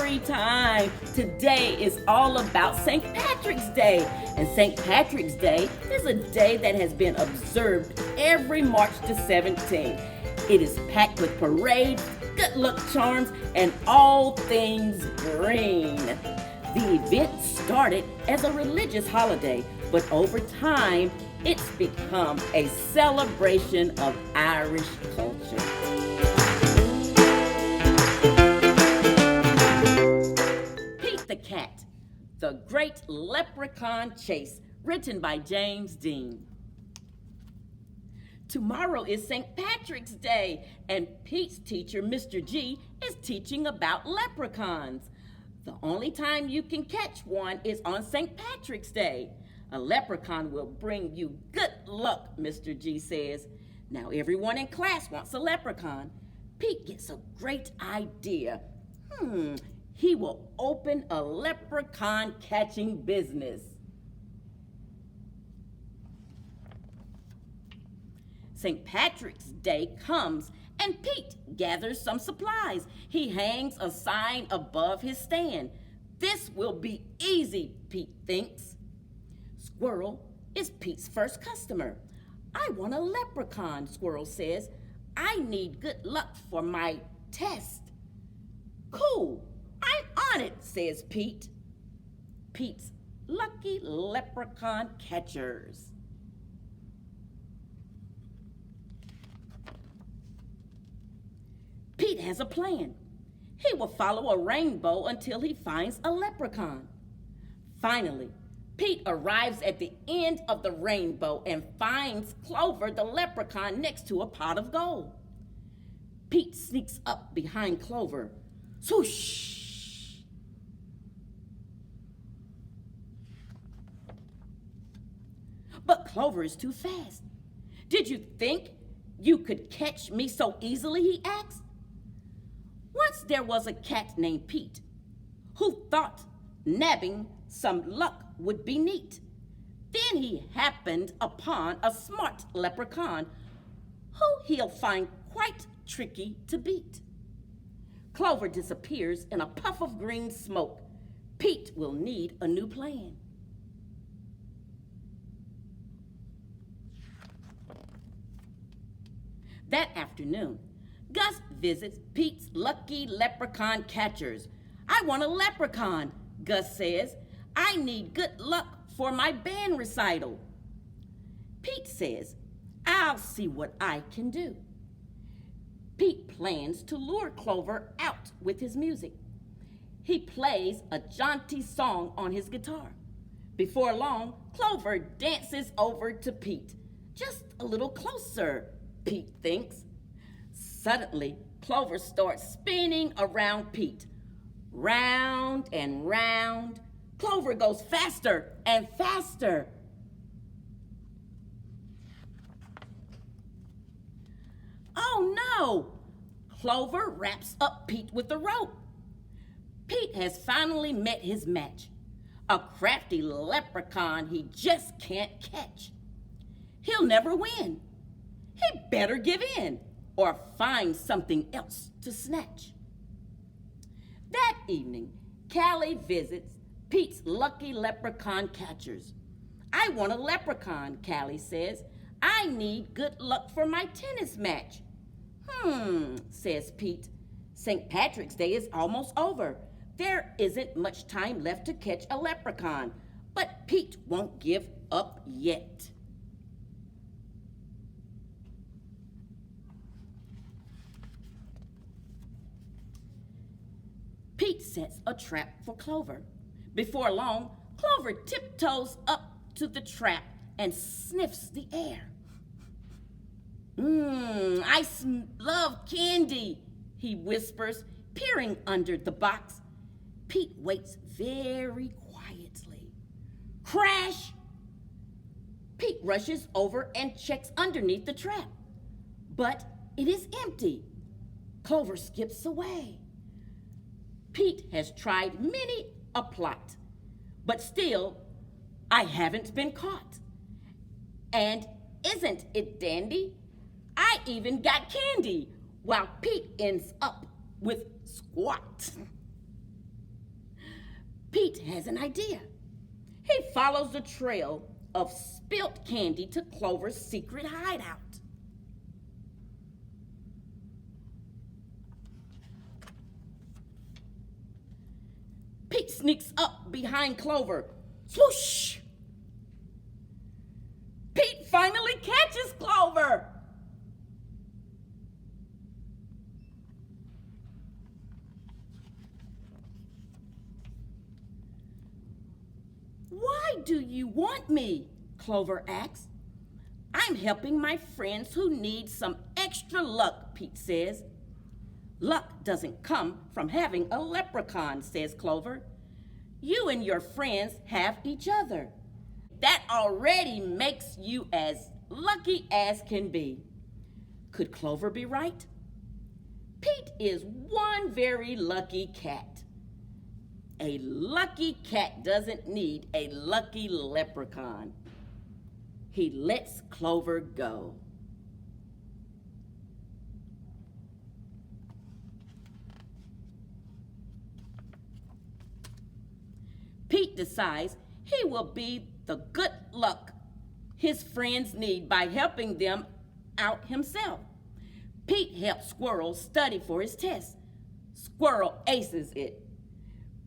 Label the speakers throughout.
Speaker 1: story time. Today is all about St. Patrick's Day. And St. Patrick's Day is a day that has been observed every March the 17th. It is packed with parades, good luck charms, and all things green. The event started as a religious holiday, but over time, it's become a celebration of Irish culture. Pete the Cat, The Great Leprechaun Chase, written by James Dean. Tomorrow is St. Patrick's Day, and Pete's teacher, Mr. G, is teaching about leprechauns. The only time you can catch one is on St. Patrick's Day. A leprechaun will bring you good luck, Mr. G says. Now everyone in class wants a leprechaun. Pete gets a great idea. He will open a leprechaun catching business. St. Patrick's Day comes and Pete gathers some supplies. He hangs a sign above his stand. This will be easy, Pete thinks. Squirrel is Pete's first customer. I want a leprechaun, Squirrel says. I need good luck for my test. Cool, I'm on it, says Pete. Pete's lucky leprechaun catchers. Pete has a plan. He will follow a rainbow until he finds a leprechaun. Finally, Pete arrives at the end of the rainbow and finds Clover the leprechaun next to a pot of gold. Pete sneaks up behind Clover. Swoosh! But Clover is too fast. Did you think you could catch me so easily, he asked. Once there was a cat named Pete who thought nabbing some luck would be neat. Then he happened upon a smart leprechaun who he'll find quite tricky to beat. Clover disappears in a puff of green smoke. Pete will need a new plan. That afternoon, Gus visits Pete's lucky leprechaun catchers. I want a leprechaun, Gus says. I need good luck for my band recital. Pete says, I'll see what I can do. Pete plans to lure Clover out with his music. He plays a jaunty song on his guitar. Before long, Clover dances over to Pete. Just a little closer, Pete thinks. Suddenly, Clover starts spinning around Pete. Round and round. Clover goes faster and faster. Oh no! Clover wraps up Pete with a rope. Pete has finally met his match. A crafty leprechaun he just can't catch. He'll never win. He better give in or find something else to snatch. That evening, Callie visits Pete's lucky leprechaun catchers. I want a leprechaun, Callie says. I need good luck for my tennis match. Says Pete. St. Patrick's Day is almost over. There isn't much time left to catch a leprechaun, but Pete won't give up yet. Pete sets a trap for Clover. Before long, Clover tiptoes up to the trap and sniffs the air. I love candy, he whispers, peering under the box. Pete waits very quietly. Crash! Pete rushes over and checks underneath the trap. But it is empty. Clover skips away. Pete has tried many a plot, but still, I haven't been caught. And isn't it dandy? I even got candy, while Pete ends up with squat. Pete has an idea. He follows the trail of spilt candy to Clover's secret hideout. Pete sneaks up behind Clover. Swoosh! Pete finally catches Clover. Why do you want me? Clover asks. I'm helping my friends who need some extra luck, Pete says. Luck doesn't come from having a leprechaun, says Clover. You and your friends have each other. That already makes you as lucky as can be. Could Clover be right? Pete is one very lucky cat. A lucky cat doesn't need a lucky leprechaun. He lets Clover go. Pete decides he will be the good luck his friends need by helping them out himself. Pete helps Squirrel study for his test. Squirrel aces it.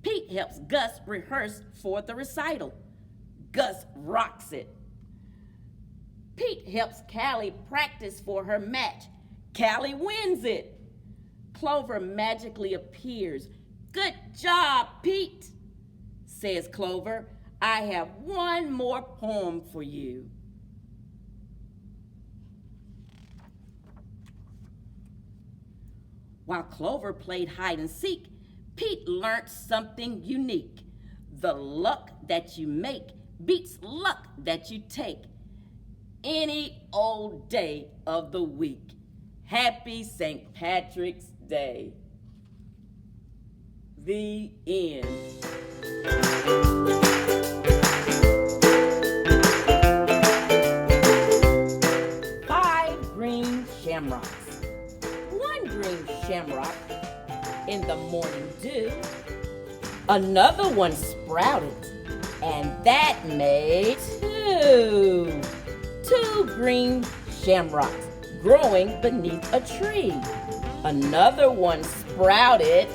Speaker 1: Pete helps Gus rehearse for the recital. Gus rocks it. Pete helps Callie practice for her match. Callie wins it. Clover magically appears. Good job, Pete, says Clover. I have one more poem for you. While Clover played hide and seek, Pete learned something unique. The luck that you make beats luck that you take any old day of the week. Happy St. Patrick's Day. The end. 5 green shamrocks. 1 green shamrock in the morning dew. Another one sprouted, and that made 2. 2 green shamrocks growing beneath a tree. Another one sprouted,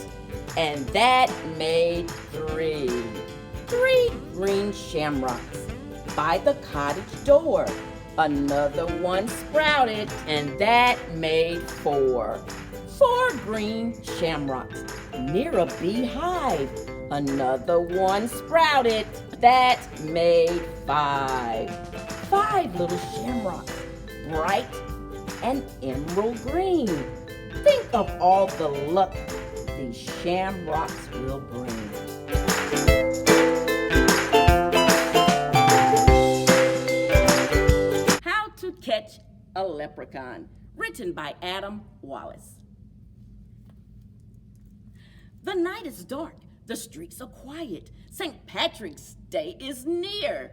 Speaker 1: and that made 3. 3 green shamrocks by the cottage door. Another one sprouted, and that made 4. 4 green shamrocks near a beehive. Another one sprouted, that made 5. 5 little shamrocks, bright and emerald green. Think of all the luck these shamrocks will bring. How to Catch a Leprechaun, written by Adam Wallace. The night is dark, the streets are quiet. St. Patrick's Day is near.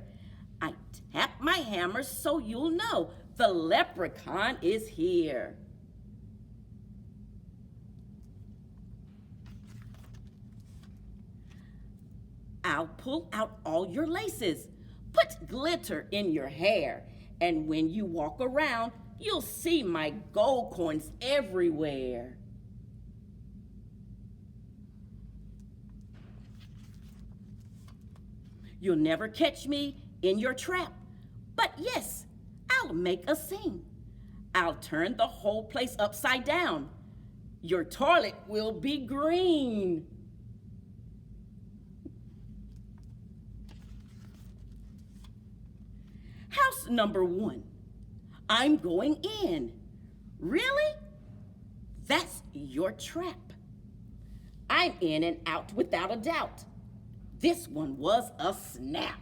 Speaker 1: I tap my hammer so you'll know the leprechaun is here. I'll pull out all your laces, put glitter in your hair, and when you walk around, you'll see my gold coins everywhere. You'll never catch me in your trap, but yes, I'll make a scene. I'll turn the whole place upside down. Your toilet will be green. House number 1. I'm going in. Really? That's your trap. I'm in and out without a doubt. This one was a snap.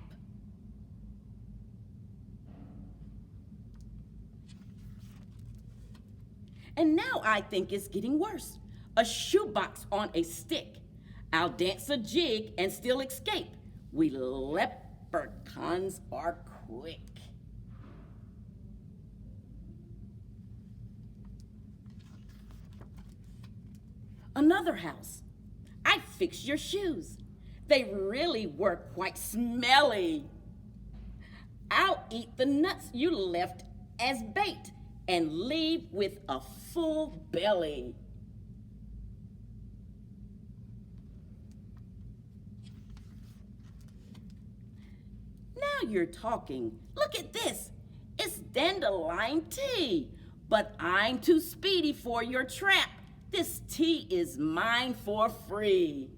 Speaker 1: And now I think it's getting worse. A shoebox on a stick. I'll dance a jig and still escape. We leprechauns are quick. Another house. I fix your shoes. They really were quite smelly. I'll eat the nuts you left as bait and leave with a full belly. Now you're talking. Look at this. It's dandelion tea, but I'm too speedy for your trap. This tea is mine for free.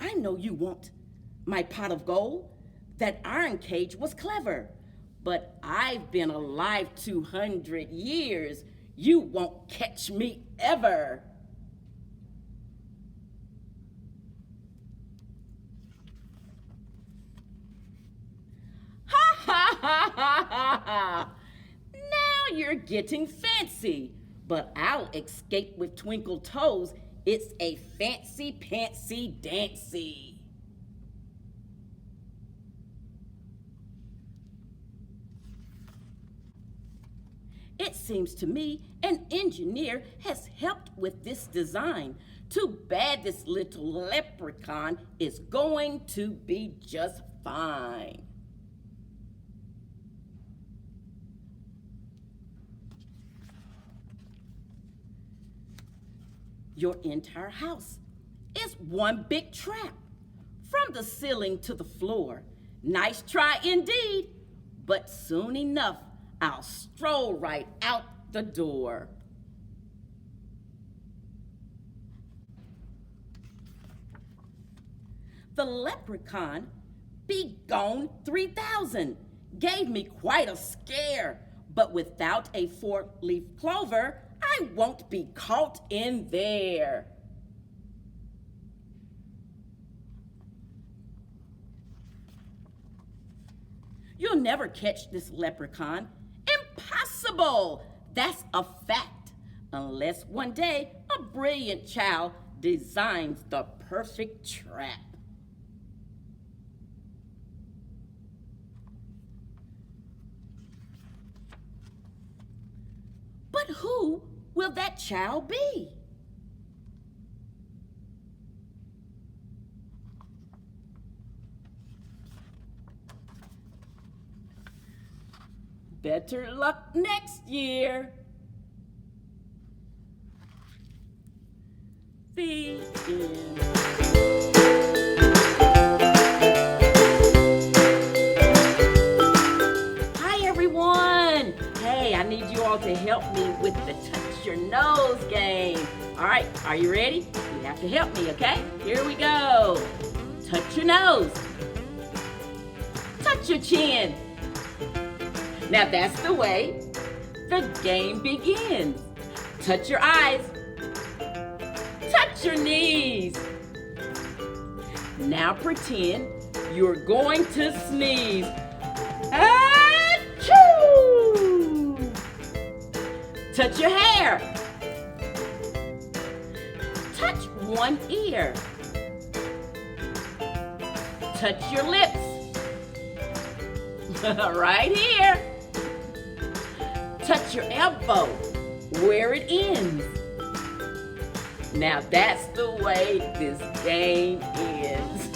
Speaker 1: I know you want my pot of gold. That iron cage was clever, but I've been alive 200 years. You won't catch me ever. Ha ha ha ha ha ha! Now you're getting fancy, but I'll escape with twinkle toes. It's a fancy pantsy dancy. It seems to me an engineer has helped with this design. Too bad this little leprechaun is going to be just fine. Your entire house is one big trap, from the ceiling to the floor. Nice try indeed, but soon enough, I'll stroll right out the door. The leprechaun, be gone 3,000, gave me quite a scare, but without a four-leaf clover, I won't be caught in there. You'll never catch this leprechaun. Impossible! That's a fact. Unless one day a brilliant child designs the perfect trap. But who will that child be? Better luck next year. The end. Hi, everyone. Hey, I need you all to help me with the touch your nose game. All right, are you ready? You have to help me, okay? Here we go. Touch your nose. Touch your chin. Now that's the way the game begins. Touch your eyes. Touch your knees. Now pretend you're going to sneeze. Achoo! Touch your hair. Touch one ear. Touch your lips. Right here. Touch your elbow where it ends. Now that's the way this game ends.